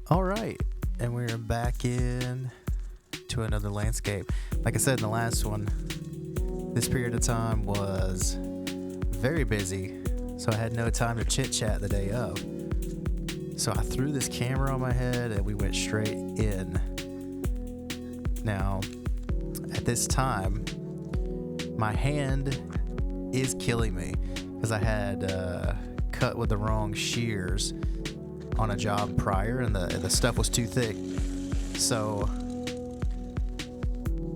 All right, and we're back in to another landscape. Like I said in the last one, this period of time was very busy, so I had no time to chit chat the day of. So I threw this camera on my head and we went straight in. Now, at this time, my hand is killing me because I had cut with the wrong shears on a job prior, and the stuff was too thick. So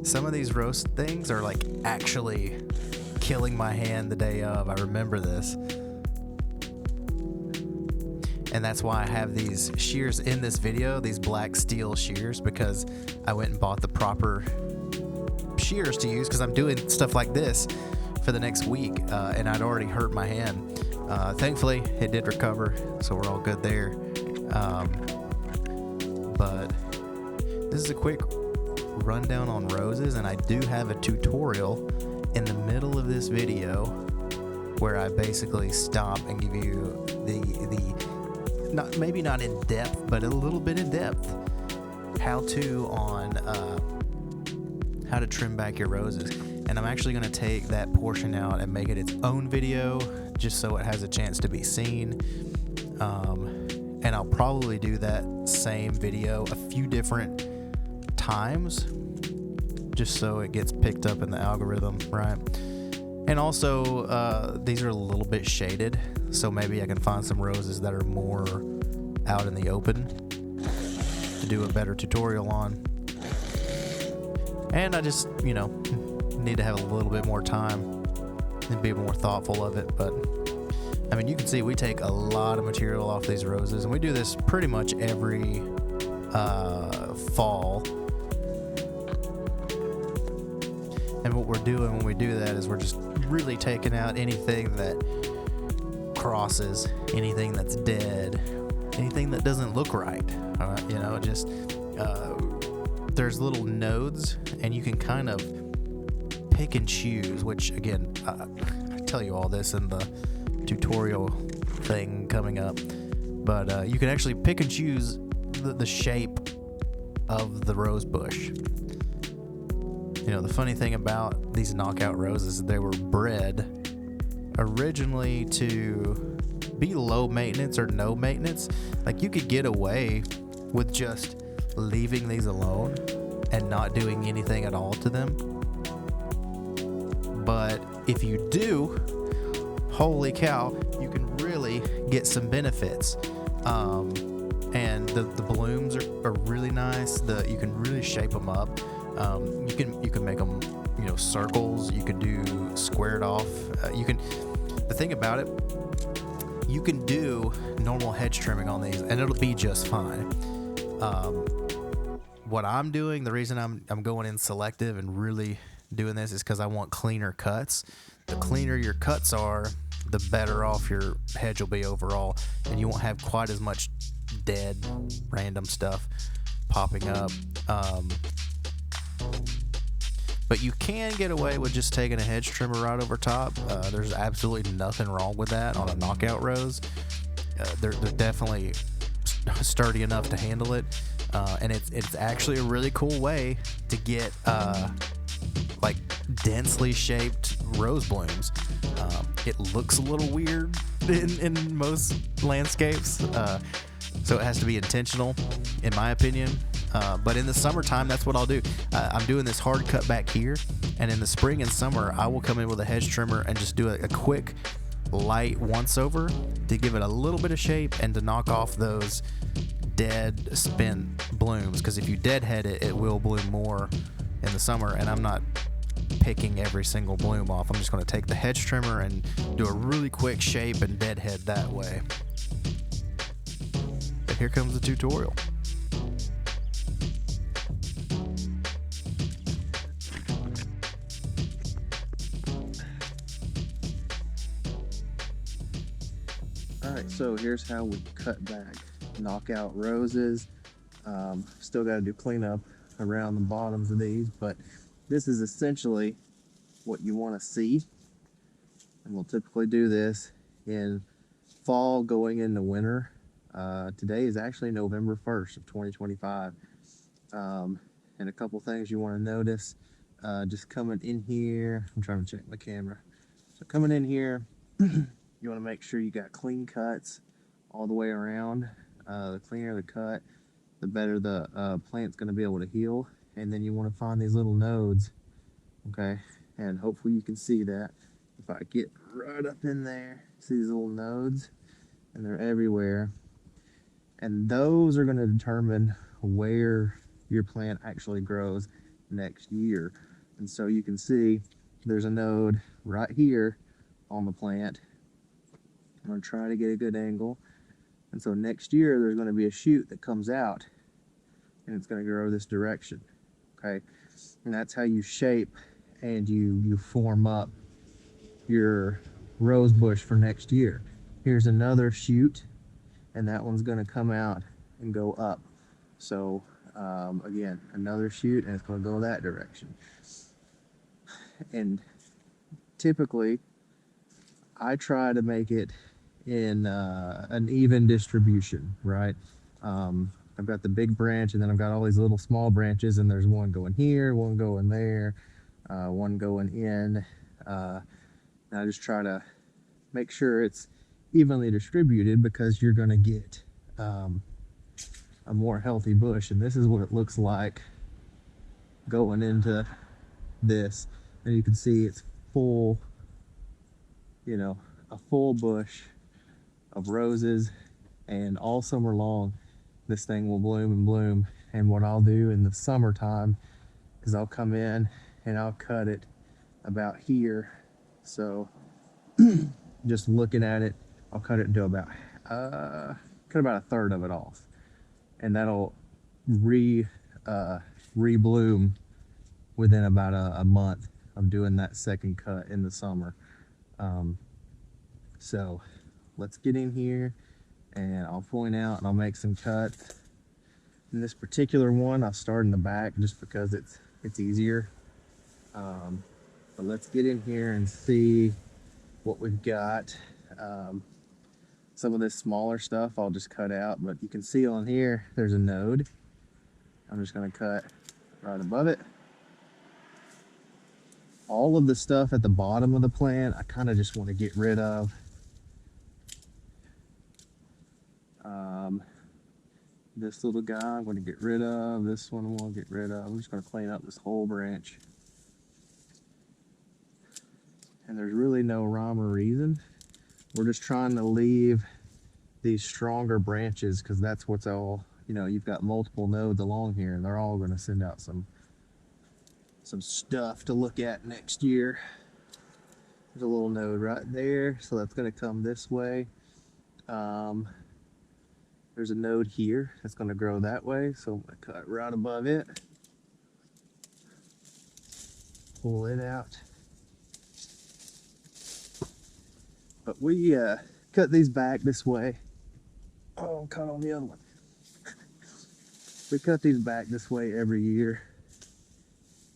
some of these roast things are like actually killing my hand the day of. I remember this. And that's why I have these shears in this video, these black stihl shears, because I went and bought the proper shears to use because I'm doing stuff like this for the next week, and I'd already hurt my hand. Thankfully, it did recover, so we're all good there. But this is a quick rundown on roses, and I do have a tutorial in the middle of this video where I basically stop and give you the not maybe not in depth, but a little bit in depth how to trim back your roses. And I'm actually going to take that portion out and make it its own video just so it has a chance to be seen. And I'll probably do that same video a few different times just so it gets picked up in the algorithm, right? And also, these are a little bit shaded, so maybe I can find some roses that are more out in the open to do a better tutorial on. And I just, need to have a little bit more time and be more thoughtful of it. But I mean, you can see we take a lot of material off these roses, and we do this pretty much every fall. And what we're doing when we do that is we're just really taking out anything that crosses, anything that's dead, anything that doesn't look right. There's little nodes, and you can kind of pick and choose, which again, I tell you all this in the tutorial thing coming up, but you can actually pick and choose the shape of the rose bush. The funny thing about these knockout roses, they were bred originally to be low maintenance or no maintenance. Like, you could get away with just leaving these alone and not doing anything at all to them. But if you do, holy cow, you can really get some benefits. And the blooms are really nice. You can really shape them up. You can make them, circles. You can do squared off. The thing about it, you can do normal hedge trimming on these, and it'll be just fine. What I'm doing, the reason I'm going in selective and really doing this is because I want cleaner cuts. The cleaner your cuts are, the better off your hedge will be overall, and you won't have quite as much dead random stuff popping up. But you can get away with just taking a hedge trimmer right over top. There's absolutely nothing wrong with that on a knockout rose. They're definitely sturdy enough to handle it, and it's actually a really cool way to get like densely shaped rose blooms. It looks a little weird in most landscapes, so it has to be intentional, in my opinion. But in the summertime, that's what I'll do. I'm doing this hard cut back here, and in the spring and summer, I will come in with a hedge trimmer and just do a quick, light once over to give it a little bit of shape and to knock off those dead, spent blooms. Because if you deadhead it, it will bloom more in the summer, and I'm not picking every single bloom off. I'm just going to take the hedge trimmer and do a really quick shape and deadhead that way. But here comes the tutorial. Alright, so here's how we cut back knockout roses. Still got to do cleanup around the bottoms of these, but this is essentially what you want to see. And we'll typically do this in fall going into winter. Today is actually November 1st of 2025. And a couple things you want to notice, just coming in here, I'm trying to check my camera. So coming in here, you want to make sure you got clean cuts all the way around. The cleaner the cut, the better the plant's going to be able to heal. And then you want to find these little nodes, okay? And hopefully you can see that. If I get right up in there, see these little nodes? And they're everywhere. And those are going to determine where your plant actually grows next year. And so you can see there's a node right here on the plant. I'm going to try to get a good angle. And so next year there's going to be a shoot that comes out and it's going to grow this direction. Okay, and that's how you shape and you form up your rose bush for next year. Here's another shoot, and that one's going to come out and go up. So again, another shoot, and it's going to go that direction. And typically I try to make it in an even distribution, right? I've got the big branch, and then I've got all these little small branches, and there's one going here, one going there, one going in. And I just try to make sure it's evenly distributed, because you're going to get a more healthy bush. And this is what it looks like going into this. And you can see it's full, you know, a full bush of roses, and all summer long this thing will bloom and bloom. And what I'll do in the summertime is I'll come in and I'll cut it about here. So just looking at it, I'll cut it to about cut about a third of it off, and that'll re-bloom within about a month of doing that second cut in the summer. So let's get in here and I'll point out and I'll make some cuts. In this particular one, I'll start in the back just because it's easier. But let's get in here and see what we've got. Some of this smaller stuff I'll just cut out, but you can see on here there's a node. I'm just going to cut right above it. All of the stuff at the bottom of the plant I kind of just want to get rid of. This little guy I'm going to get rid of. This one I want to get rid of. I'm just going to clean up this whole branch. And there's really no rhyme or reason. We're just trying to leave these stronger branches, because that's what's all, you know, you've got multiple nodes along here, and they're all going to send out some stuff to look at next year. There's a little node right there, so that's going to come this way. There's a node here that's going to grow that way, so I'm going to cut right above it. Pull it out. But we cut these back this way. Oh, I'm cut on the other one. We cut these back this way every year,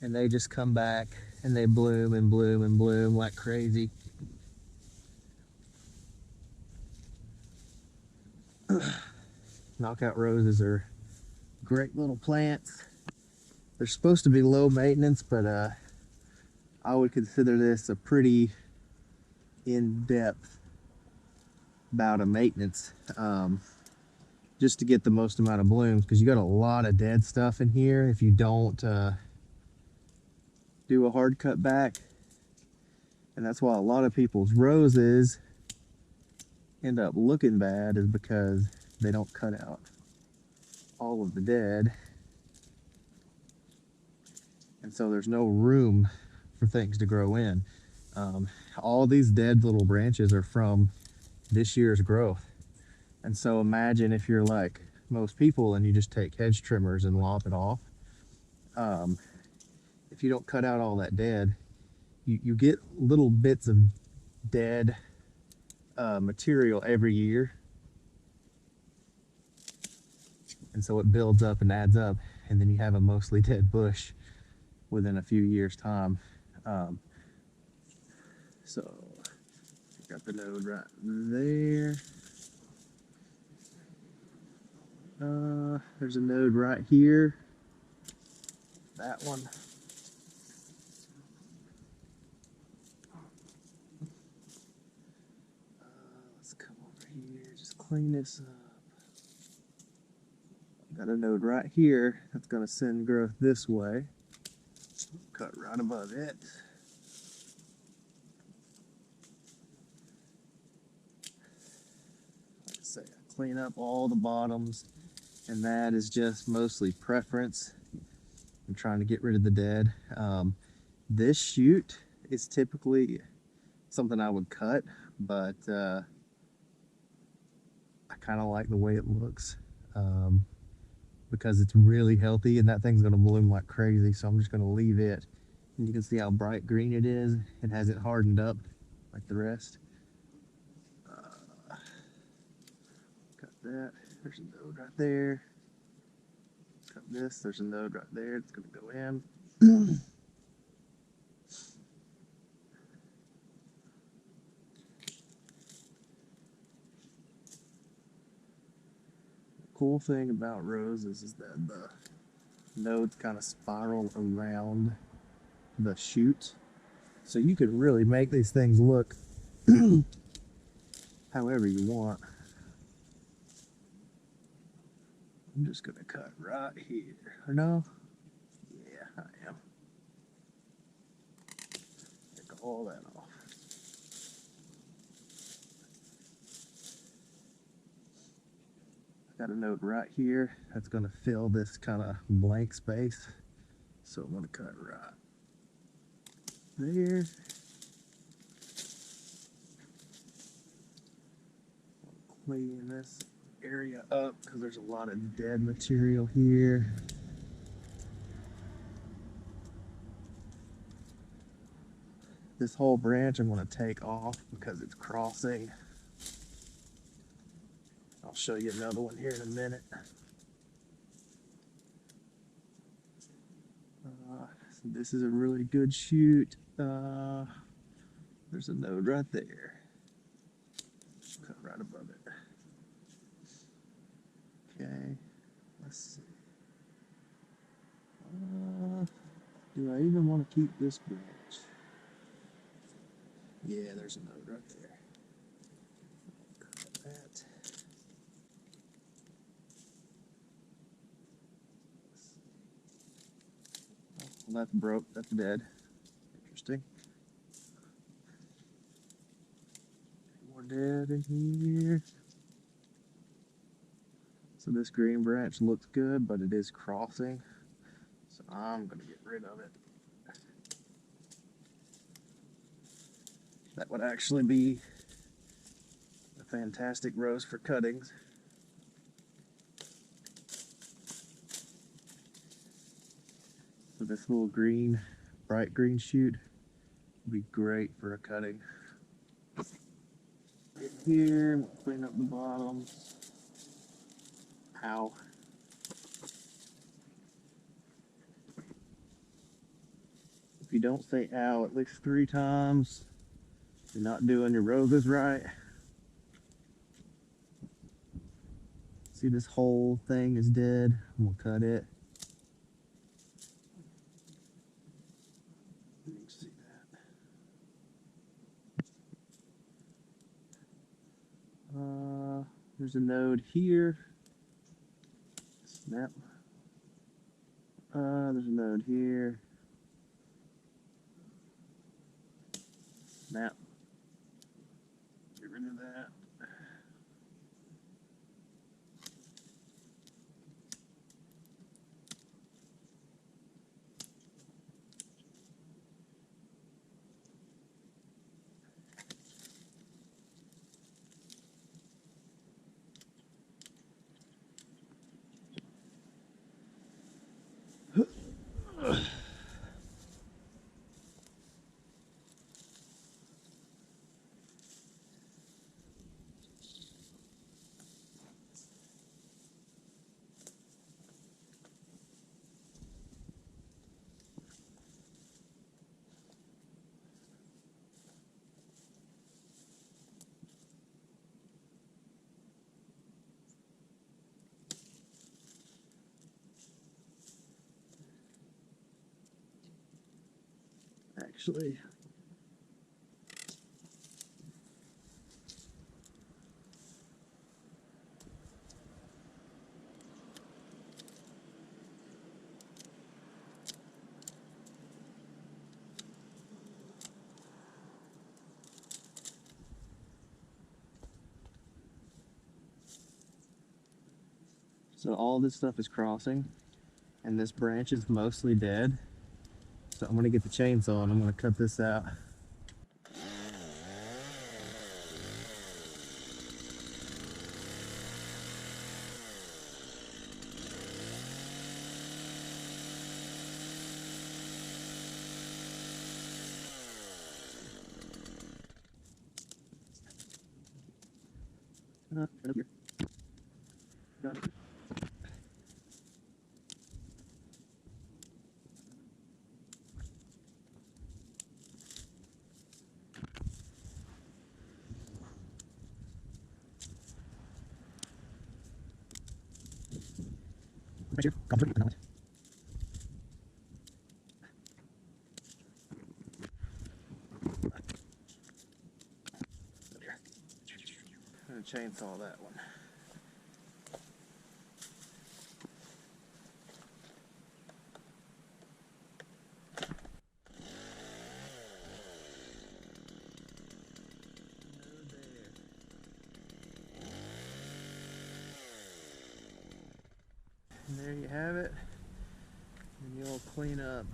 and they just come back and they bloom and bloom and bloom like crazy. Knockout roses are great little plants. They're supposed to be low maintenance, but I would consider this a pretty in-depth bout of maintenance, just to get the most amount of blooms, because you got a lot of dead stuff in here if you don't do a hard cut back. And that's why a lot of people's roses end up looking bad, is because they don't cut out all of the dead, and so there's no room for things to grow in. All these dead little branches are from this year's growth. And so imagine if you're like most people and you just take hedge trimmers and lop it off. If you don't cut out all that dead, you get little bits of dead material every year. And so it builds up and adds up, and then you have a mostly dead bush within a few years' time. So got the node right there. There's a node right here. That one. Let's come over here, just clean this up. Got a node right here that's going to send growth this way. Cut right above it. Like I say, I clean up all the bottoms, and that is just mostly preference. I'm trying to get rid of the dead. This shoot is typically something I would cut, but I kind of like the way it looks because it's really healthy, and that thing's going to bloom like crazy, so I'm just going to leave it. And you can see how bright green it is. It hasn't hardened up like the rest. Cut that. There's a node right there. Cut this. There's a node right there. It's going to go in. Cool thing about roses is that the nodes kind of spiral around the shoot, so you could really make these things look however you want. I'm just gonna cut right here. Or no? Yeah, I am. Take all that off. Got a node right here that's going to fill this kind of blank space, so I'm going to cut right there. Clean this area up because there's a lot of dead material here. This whole branch I'm going to take off because it's crossing. I'll show you another one here in a minute. So this is a really good shoot. There's a node right there. Cut right above it. Okay, let's see. Do I even want to keep this branch? Yeah, there's a node right there. Cut that. Well, that's broke. That's dead. Interesting. More dead in here. So this green branch looks good, but it is crossing. So I'm going to get rid of it. That would actually be a fantastic rose for cuttings. So this little green, bright green shoot would be great for a cutting. Get here, clean up the bottoms. Ow. If you don't say ow at least 3 times, you're not doing your roses right. See, this whole thing is dead. I'm gonna cut it. You can see that. There's a node here. Snap. There's a node here. Snap. Get rid of that. actually. So all this stuff is crossing, and this branch is mostly dead. So I'm gonna get the chainsaw and I'm gonna cut this out. Right up here. Got it. Right here. Come through. I'm gonna chainsaw that one. And there you have it. And you'll clean up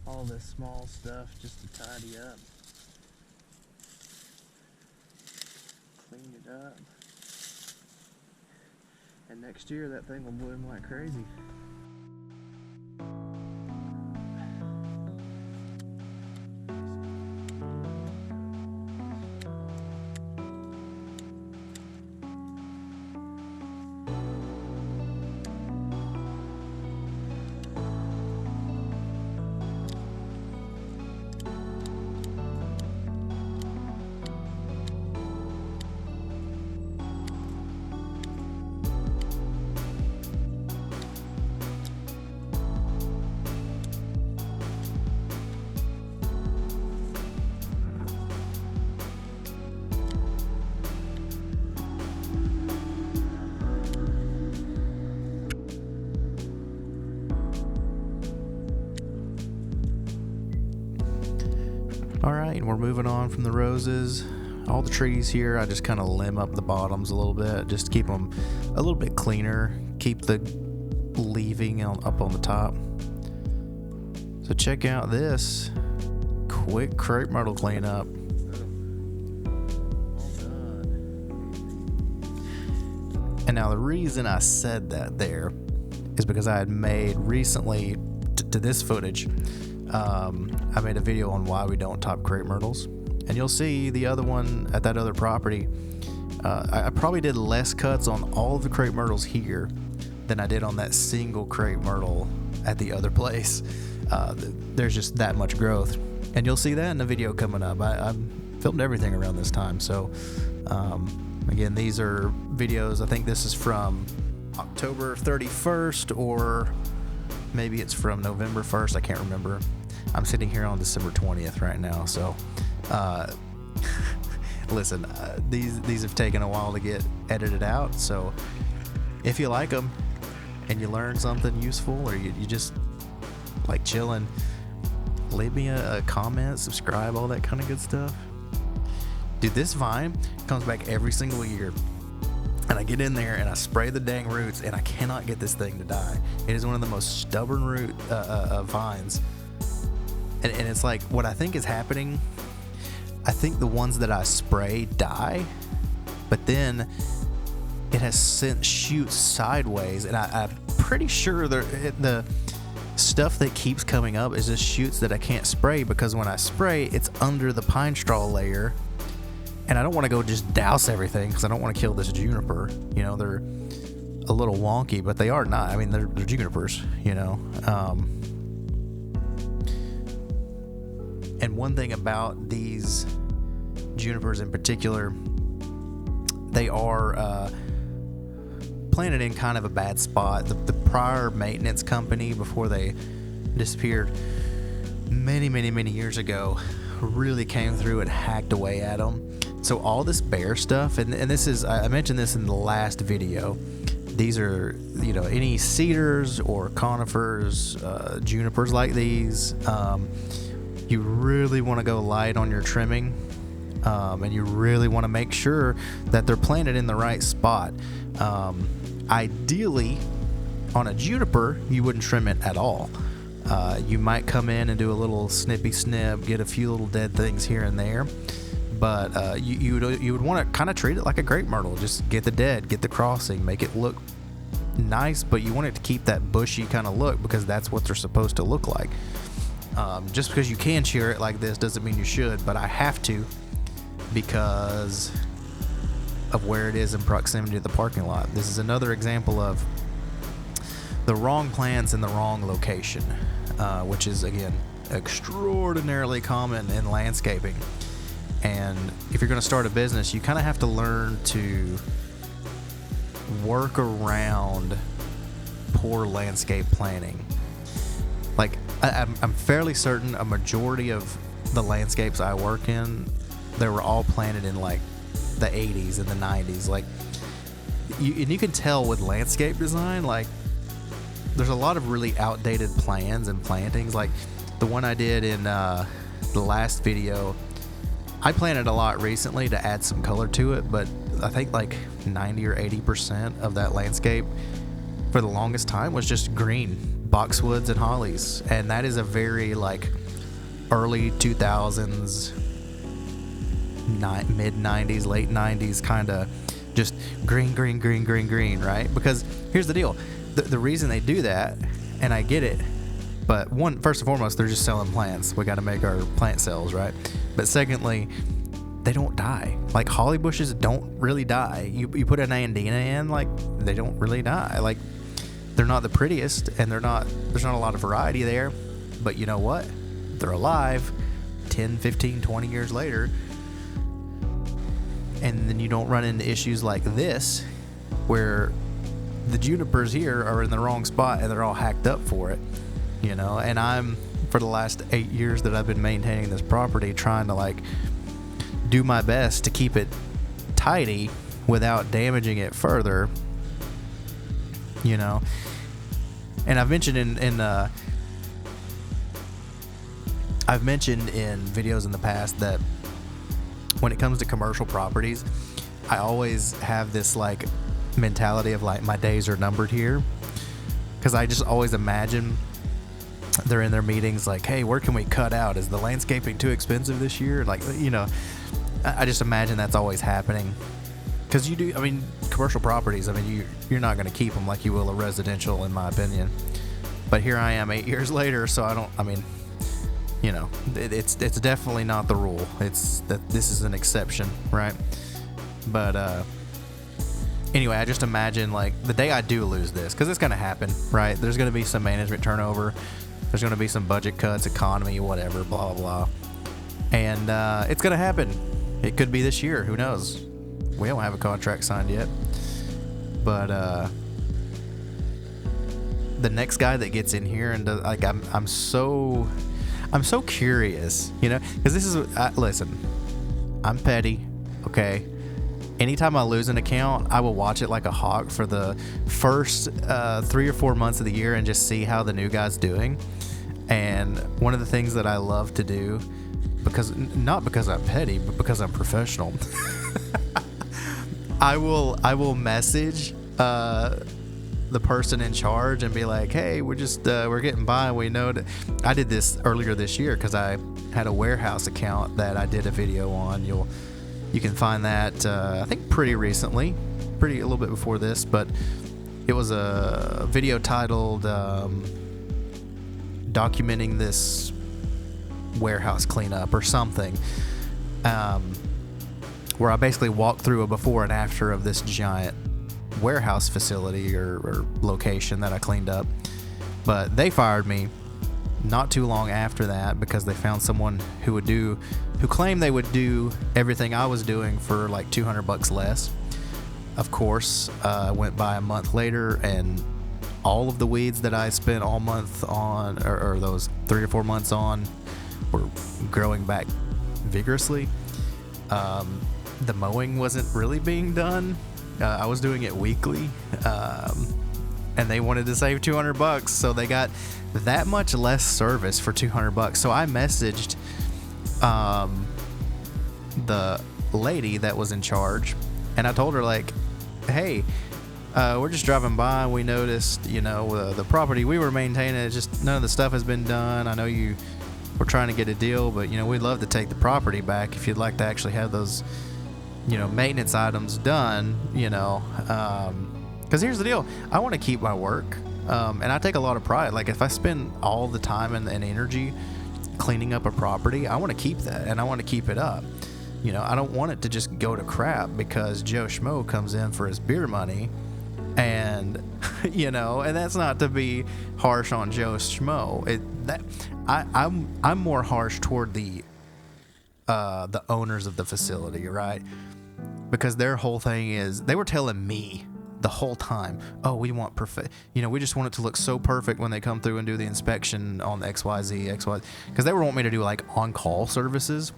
all this small stuff just to tidy up. Clean it up. And next year that thing will bloom like crazy. All right, and we're moving on from the roses. All the trees here, I just kind of limb up the bottoms a little bit, just to keep them a little bit cleaner, keep the leaving up on the top. So check out this quick crepe myrtle cleanup. And now the reason I said that there is because I had made recently to this footage, I made a video on why we don't top crepe myrtles, and you'll see the other one at that other property. I probably did less cuts on all of the crepe myrtles here than I did on that single crepe myrtle at the other place. There's just that much growth, and you'll see that in the video coming up. I filmed everything around this time, so again, these are videos. I think this is from October 31st, or maybe it's from November 1st. I can't remember. I'm sitting here on December 20th right now, so listen, these have taken a while to get edited out, so if you like them and you learn something useful, or you just like chilling, leave me a comment, subscribe, all that kind of good stuff. Dude, this vine comes back every single year, and I get in there and I spray the dang roots, and I cannot get this thing to die. It is one of the most stubborn root vines. And it's like, what I think is happening, I think the ones that I spray die, but then it has sent shoots sideways, and I'm pretty sure the stuff that keeps coming up is just shoots that I can't spray, because when I spray, it's under the pine straw layer, and I don't want to go just douse everything, because I don't want to kill this juniper. You know, they're a little wonky, but they are not. I mean, they're junipers, you know. And one thing about these junipers in particular, they are planted in kind of a bad spot. The prior maintenance company, before they disappeared, many years ago really came through and hacked away at them. So all this bare stuff, and this is, I mentioned this in the last video, these are, any cedars or conifers, junipers like these, you really want to go light on your trimming, and you really want to make sure that they're planted in the right spot. Ideally, on a juniper, you wouldn't trim it at all. You might come in and do a little snippy snip, get a few little dead things here and there, but you would want to kind of treat it like a grape myrtle. Just get the dead, get the crossing, make it look nice, but you want it to keep that bushy kind of look, because that's what they're supposed to look like. Just because you can shear it like this doesn't mean you should, but I have to, because of where it is in proximity to the parking lot. This is another example of the wrong plants in the wrong location, which is, again, extraordinarily common in landscaping. And if you're going to start a business, you kind of have to learn to work around poor landscape planning. Like, I'm fairly certain a majority of the landscapes I work in, they were all planted in like the 80s and the 90s. Like, you can tell with landscape design, like, there's a lot of really outdated plans and plantings. Like the one I did in the last video, I planted a lot recently to add some color to it, but I think like 90 or 80% of that landscape for the longest time was just green boxwoods and hollies, and that is a very like early 2000s, mid 90s, late 90s kind of just green, right? Because here's the deal. The reason they do that, and I get it, but first and foremost, they're just selling plants. We got to make our plant sales, right? But secondly, they don't die. Like holly bushes don't really die. You put an andina in, like they don't really die. Like they're not the prettiest, and there's not a lot of variety there. But you know what? They're alive 10, 15, 20 years later. And then you don't run into issues like this, where the junipers here are in the wrong spot and they're all hacked up for it, and I'm, for the last 8 years that I've been maintaining this property, trying to like do my best to keep it tidy without damaging it further, and I've mentioned in videos in the past that when it comes to commercial properties, I always have this like mentality of like my days are numbered here, because I just always imagine they're in their meetings like, hey, where can we cut out? Is the landscaping too expensive this year? Like, I just imagine that's always happening, because commercial properties, you're not going to keep them like you will a residential, in my opinion. But here I am 8 years later, so it's definitely not the rule. It's that this is an exception, right? But anyway, I just imagine like the day I do lose this, because it's going to happen, right? There's going to be some management turnover. There's going to be some budget cuts, economy, whatever, blah, blah, blah. And it's going to happen. It could be this year. Who knows? We don't have a contract signed yet. But the next guy that gets in here and does, like, I'm so curious, because this is, listen, I'm petty, okay? Anytime I lose an account, I will watch it like a hawk for the first 3 or 4 months of the year and just see how the new guy's doing. And one of the things that I love to do, not because I'm petty, but because I'm professional, I will message the person in charge and be like, hey, we're getting by. We know that I did this earlier this year because I had a warehouse account that I did a video on. You can find that, I think pretty recently, a little bit before this, but it was a video titled documenting this warehouse cleanup or something, where I basically walked through a before and after of this giant warehouse facility or location that I cleaned up. But they fired me not too long after that because they found someone who claimed they would do everything I was doing for like $200 less. Of course, went by a month later and all of the weeds that I spent all month on, or those 3 or 4 months on, were growing back vigorously. The mowing wasn't really being done. I was doing it weekly, and they wanted to save $200, so they got that much less service for $200. So I messaged the lady that was in charge, and I told her, like, hey, we're just driving by and we noticed, the property we were maintaining, just none of the stuff has been done. I know you were trying to get a deal, but we'd love to take the property back if you'd like to actually have those maintenance items done, because here's the deal. I want to keep my work, and I take a lot of pride. Like, if I spend all the time and energy cleaning up a property, I want to keep that, and I want to keep it up. I don't want it to just go to crap because Joe Schmo comes in for his beer money, and and that's not to be harsh on Joe Schmo. I'm more harsh toward the owners of the facility, right? Because their whole thing is, they were telling me the whole time, oh, we want perfect, we just want it to look so perfect when they come through and do the inspection on the XYZ, because they were wanting me to do like on-call services.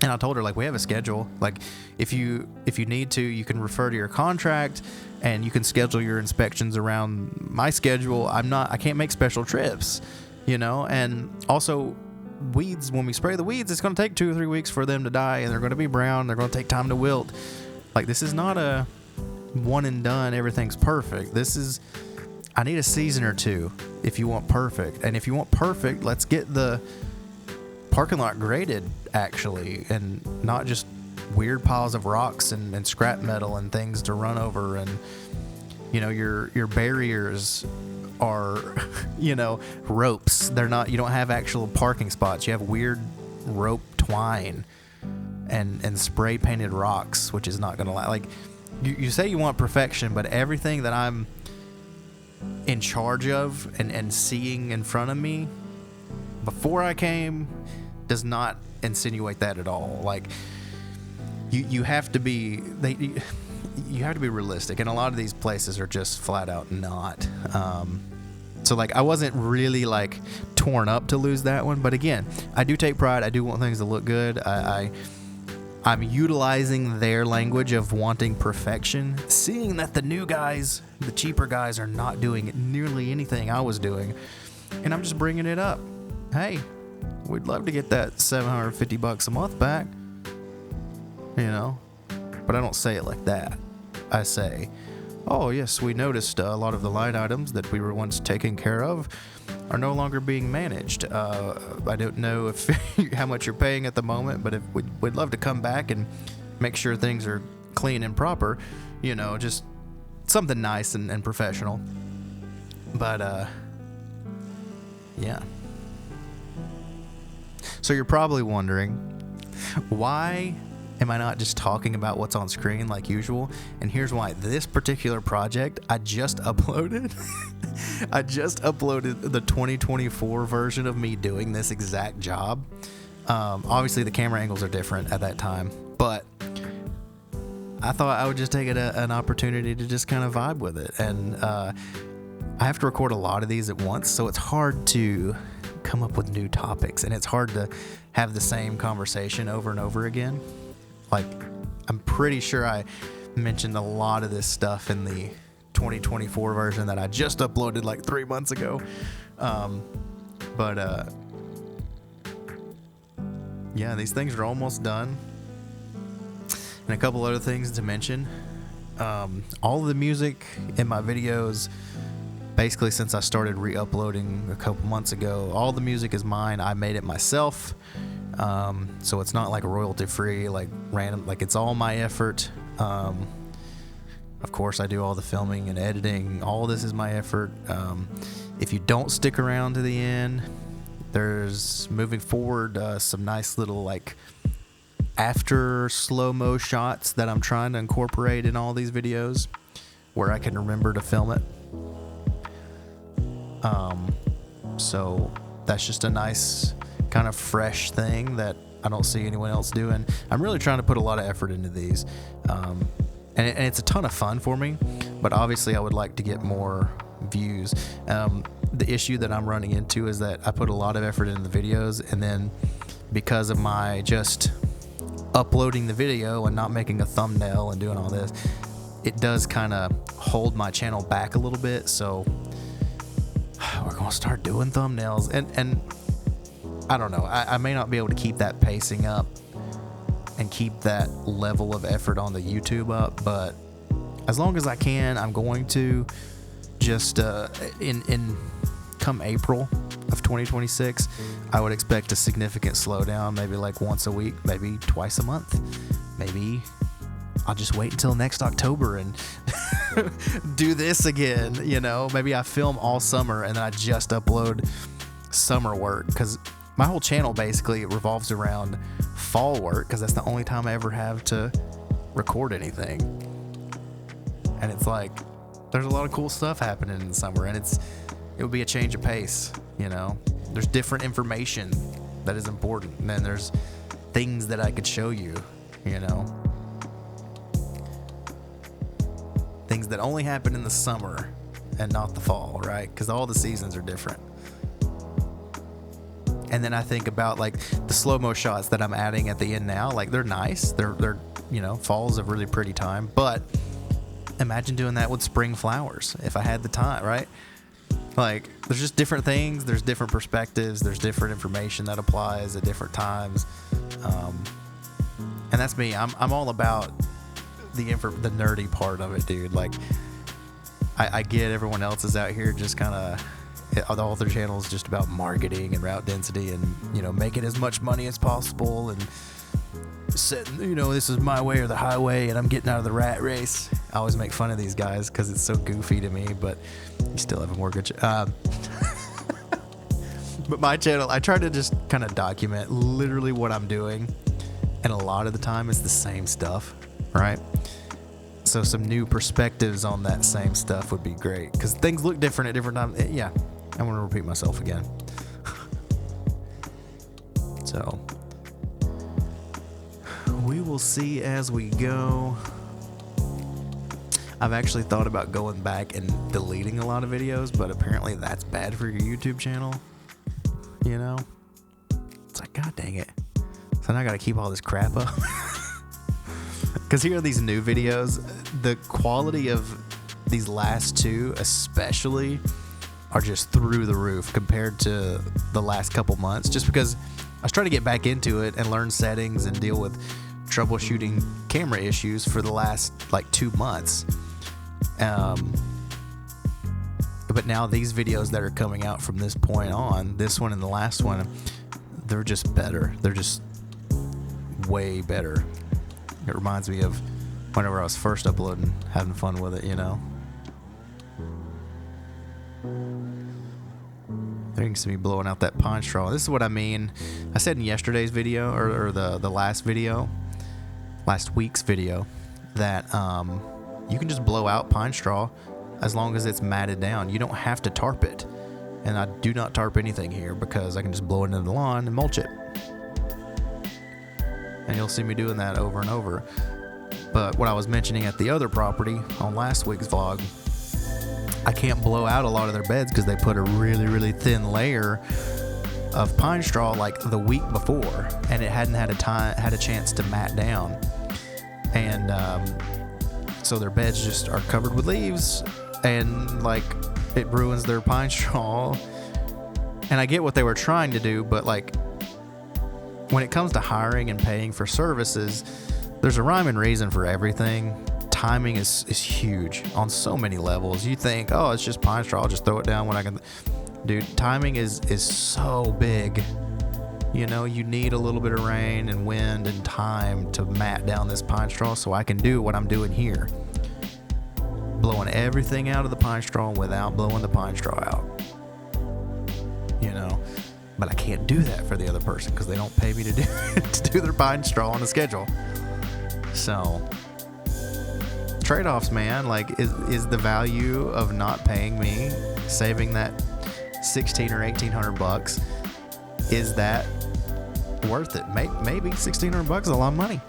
And I told her, like, we have a schedule. Like, if you need to, you can refer to your contract and you can schedule your inspections around my schedule. I can't make special trips, and also weeds, when we spray the weeds, it's going to take 2 or 3 weeks for them to die, and they're going to be brown. They're going to take time to wilt. Like, this is not a one and done, everything's perfect. I need a season or two if you want perfect. And if you want perfect, let's get the parking lot graded, actually, and not just weird piles of rocks and scrap metal and things to run over. And your barriers are ropes. They're not, you don't have actual parking spots. You have weird rope twine and spray painted rocks, which is not gonna like, you say you want perfection, but everything that I'm in charge of and seeing in front of me before I came does not insinuate that at all. Like, you have to be you have to be realistic, and a lot of these places are just flat out not. So like, I wasn't really like torn up to lose that one, but again, I do take pride. I do want things to look good. I'm utilizing their language of wanting perfection, seeing that the new guys, the cheaper guys, are not doing nearly anything I was doing, and I'm just bringing it up. Hey, we'd love to get that $750 a month back, but I don't say it like that. I say, oh yes, we noticed a lot of the line items that we were once taking care of are no longer being managed. I don't know if how much you're paying at the moment, but if we'd love to come back and make sure things are clean and proper, just something nice and professional. But yeah. So you're probably wondering, why am I not just talking about what's on screen like usual? And here's why. This particular project, I just uploaded. I just uploaded the 2024 version of me doing this exact job. Obviously, the camera angles are different at that time, but I thought I would just take it an opportunity to just kind of vibe with it. And I have to record a lot of these at once, so it's hard to come up with new topics, and it's hard to have the same conversation over and over again. Like, I'm pretty sure I mentioned a lot of this stuff in the 2024 version that I just uploaded like 3 months ago. Yeah, these things are almost done. And a couple other things to mention. All of the music in my videos, basically since I started re-uploading a couple months ago, all the music is mine. I made it myself. So it's not like royalty free, like random, like it's all my effort. Of course, I do all the filming and editing. All this is my effort. If you don't stick around to the end, there's moving forward some nice little like after slow-mo shots that I'm trying to incorporate in all these videos where I can remember to film it. So that's just a nice kind of fresh thing that I don't see anyone else doing. I'm really trying to put a lot of effort into these. And it's a ton of fun for me, but obviously I would like to get more views. The issue that I'm running into is that I put a lot of effort into the videos, and then because of my just uploading the video and not making a thumbnail and doing all this, it does kind of hold my channel back a little bit. So we're going to start doing thumbnails, and I don't know, I may not be able to keep that pacing up and keep that level of effort on the YouTube up, but as long as I can, I'm going to just in come April of 2026, I would expect a significant slowdown, maybe like once a week, maybe twice a month. Maybe I'll just wait until next October and do this again, you know. Maybe I film all summer and then I just upload summer work, because my whole channel basically revolves around fall work, because that's the only time I ever have to record anything. And it's like, there's a lot of cool stuff happening in the summer, and it would be a change of pace, you know. There's different information that is important, and then there's things that I could show you, you know. Things that only happen in the summer and not the fall, right? Because all the seasons are different. And then I think about like the slow-mo shots that I'm adding at the end now. Like, they're nice. They're you know, fall's a really pretty time. But imagine doing that with spring flowers if I had the time, right? Like, there's just different things. There's different perspectives. There's different information that applies at different times. And that's me. I'm all about the nerdy part of it, dude. Like, I get everyone else is out here just kind of, all their channels just about marketing and route density and, you know, making as much money as possible and setting, you know, this is my way or the highway and I'm getting out of the rat race. I always make fun of these guys because it's so goofy to me, but you still have a mortgage. But my channel, I try to just kind of document literally what I'm doing, and a lot of the time it's the same stuff, right? So some new perspectives on that same stuff would be great, because things look different at different times. Yeah, I want to repeat myself again. So we will see as we go. I've actually thought about going back and deleting a lot of videos, but apparently that's bad for your YouTube channel. You know? It's like, God dang it. So now I got to keep all this crap up. Because here are these new videos. The quality of these last two especially are just through the roof compared to the last couple months. Just because I was trying to get back into it and learn settings and deal with troubleshooting camera issues for the last like 2 months. But now these videos that are coming out from this point on, this one and the last one, they're just better. They're just way better. It reminds me of whenever I was first uploading, having fun with it, you know. There you can see me blowing out that pine straw. This is what I mean. I said in yesterday's video, or the last week's video, that you can just blow out pine straw as long as it's matted down. You don't have to tarp it. And I do not tarp anything here because I can just blow it into the lawn and mulch it. And you'll see me doing that over and over. But what I was mentioning at the other property on last week's vlog, I can't blow out a lot of their beds because they put a really, really thin layer of pine straw like the week before, and it hadn't had a chance to mat down. And so their beds just are covered with leaves, and like it ruins their pine straw. And I get what they were trying to do, but like when it comes to hiring and paying for services, there's a rhyme and reason for everything. Timing is huge on so many levels. You think, oh, it's just pine straw, I'll just throw it down when I can. Dude, timing is so big. You know, you need a little bit of rain and wind and time to mat down this pine straw so I can do what I'm doing here. Blowing everything out of the pine straw without blowing the pine straw out. You know, but I can't do that for the other person because they don't pay me to do their pine straw on a schedule. So trade-offs, man. Like, is the value of not paying me, saving that $1,600 or $1,800, is that worth it? Maybe $1,600 is a lot of money.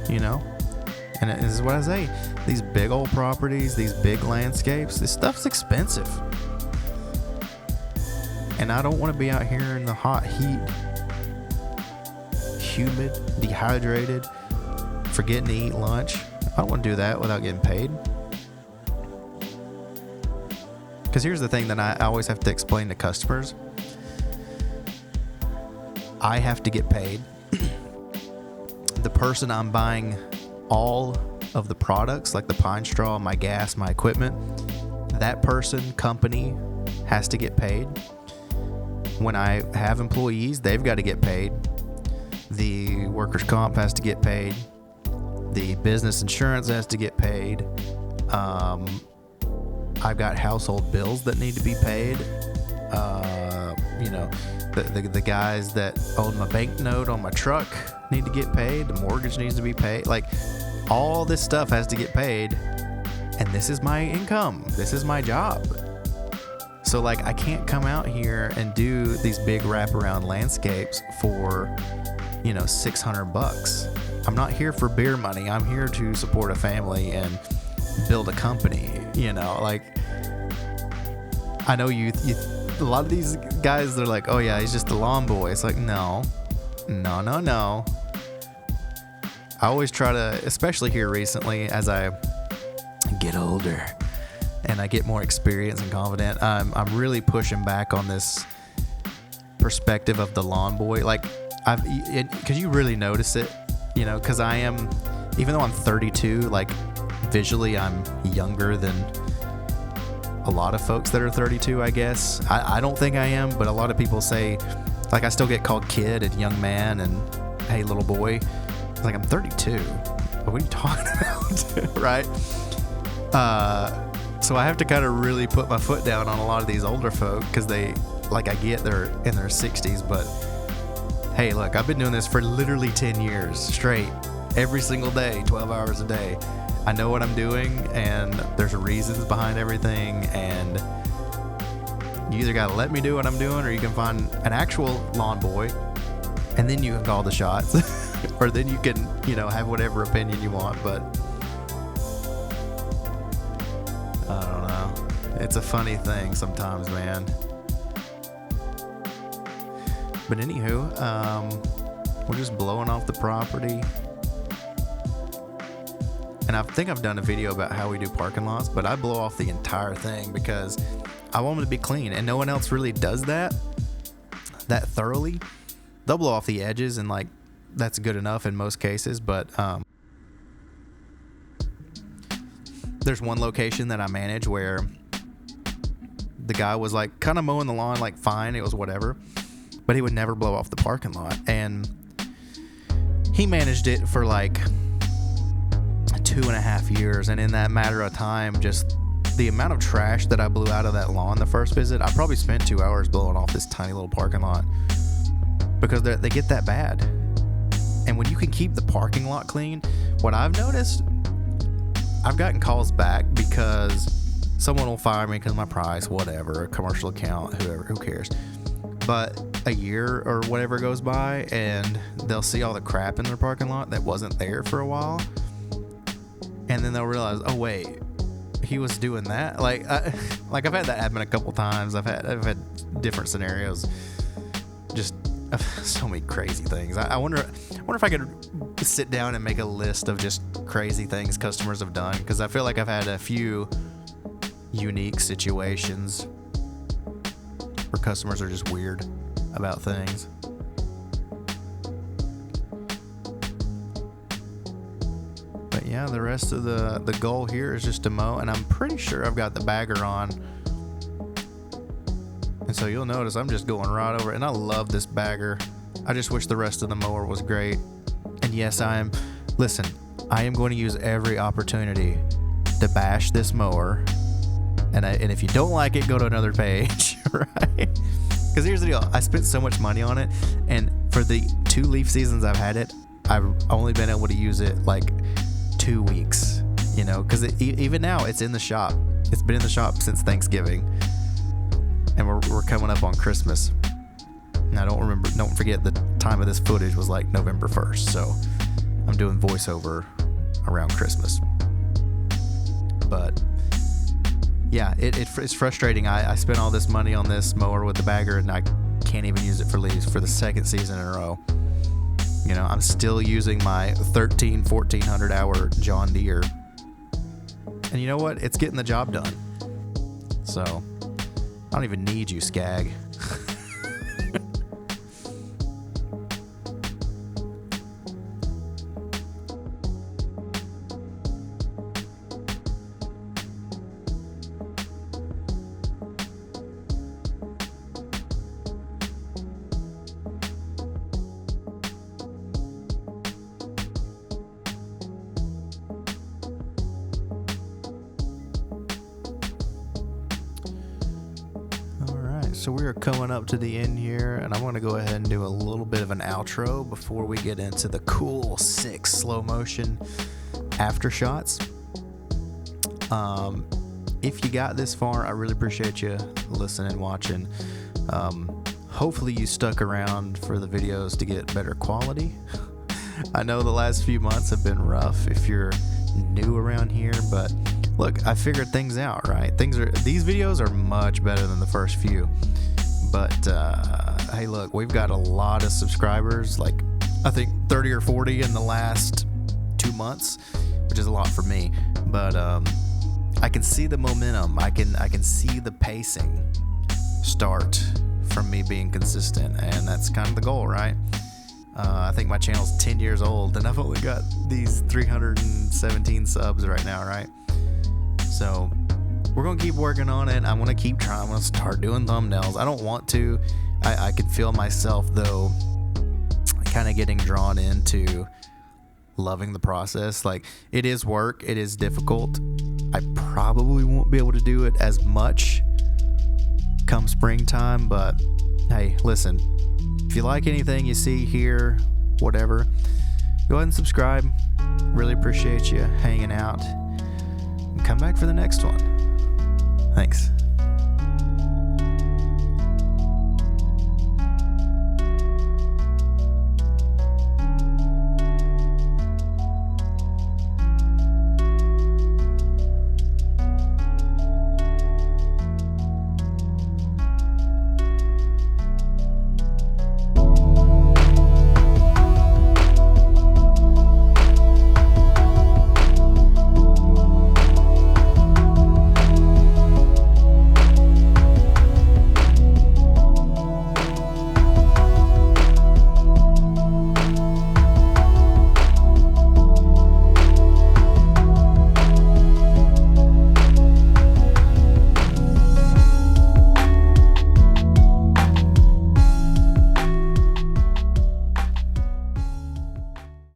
You know, And this is what I say. These big old properties, these big landscapes, this stuff's expensive. And I don't want to be out here in the hot heat, humid, dehydrated, forgetting to eat lunch. I don't want to do that without getting paid. Because here's the thing that I always have to explain to customers. I have to get paid. The person I'm buying all of the products, like the pine straw, my gas, my equipment, that person, company, has to get paid. When I have employees, they've got to get paid. The workers' comp has to get paid. The business insurance has to get paid. I've got household bills that need to be paid. The guys that own my bank note on my truck need to get paid. The mortgage needs to be paid. Like, all this stuff has to get paid, and this is my income. This is my job. So, like, I can't come out here and do these big wraparound landscapes for, $600. I'm not here for beer money. I'm here to support a family and build a company. I know a lot of these guys, they're like, oh yeah, he's just a lawn boy. It's like, no. I always try to, especially here recently, as I get older and I get more experience and confident, I'm really pushing back on this perspective of the lawn boy. Like, because you really notice it, because I am, even though I'm 32, like, visually I'm younger than a lot of folks that are 32, I guess. I don't think I am, but a lot of people say, like, I still get called kid and young man and hey, little boy. It's like, I'm 32. What are you talking about? Right? So I have to kind of really put my foot down on a lot of these older folk, because they, like, I get they're in their 60s, but hey, look, I've been doing this for literally 10 years straight, every single day, 12 hours a day. I know what I'm doing, and there's reasons behind everything, and you either got to let me do what I'm doing, or you can find an actual lawn boy, and then you can call the shots, or then you can, have whatever opinion you want. But I don't know. It's a funny thing sometimes, man. But anywho, we're just blowing off the property. And I think I've done a video about how we do parking lots, but I blow off the entire thing because I want them to be clean, and no one else really does that thoroughly. They'll blow off the edges, and, like, that's good enough in most cases, but there's one location that I manage where the guy was, like, kind of mowing the lawn, like, fine, it was whatever, but he would never blow off the parking lot, and he managed it for, like, 2.5 years, and in that matter of time, just the amount of trash that I blew out of that lawn the first visit, I probably spent 2 hours blowing off this tiny little parking lot, because they get that bad. And when you can keep the parking lot clean, what I've noticed, I've gotten calls back because someone will fire me because of my price, whatever, a commercial account, who cares. But a year or whatever goes by, and they'll see all the crap in their parking lot that wasn't there for a while, and then they'll realize, oh wait, he was doing that. Like I've had that happen a couple times. I've had different scenarios. Just so many crazy things. I wonder if I could sit down and make a list of just crazy things customers have done, because I feel like I've had a few unique situations where customers are just weird about things. But yeah, the rest of the goal here is just to mow, and I'm pretty sure I've got the bagger on. And so you'll notice I'm just going right over it, and I love this bagger. I just wish the rest of the mower was great. And yes, I am going to use every opportunity to bash this mower. And if you don't like it, go to another page, right? Because here's the deal. I spent so much money on it, and for the 2 leaf seasons I've had it, I've only been able to use it like 2 weeks, because even now it's in the shop. It's been in the shop since Thanksgiving, and we're coming up on Christmas. And don't forget the time of this footage was like November 1st, so I'm doing voiceover around Christmas. But yeah, it's frustrating. I spent all this money on this mower with the bagger, and I can't even use it for leaves for the second season in a row. You know, I'm still using my 1,400 hour John Deere. And you know what? It's getting the job done. So, I don't even need you, Skag. So we are coming up to the end here, and I'm going to go ahead and do a little bit of an outro before we get into the cool 6 slow motion after shots. If you got this far, I really appreciate you listening and watching. Hopefully you stuck around for the videos to get better quality. I know the last few months have been rough if you're new around here, but look, I figured things out, right? These videos are much better than the first few. But hey, look, we've got a lot of subscribers, like I think 30 or 40 in the last 2 months, which is a lot for me. But I can see the momentum. I can see the pacing start from me being consistent, and that's kind of the goal, right? I think my channel's 10 years old, and I've only got these 317 subs right now, right? So we're going to keep working on it. I'm going to keep trying. I'm going to start doing thumbnails. I don't want to. I can feel myself, though, kind of getting drawn into loving the process. Like, it is work. It is difficult. I probably won't be able to do it as much come springtime, but hey, listen, if you like anything you see here, whatever, go ahead and subscribe. Really appreciate you hanging out. Come back for the next one. Thanks.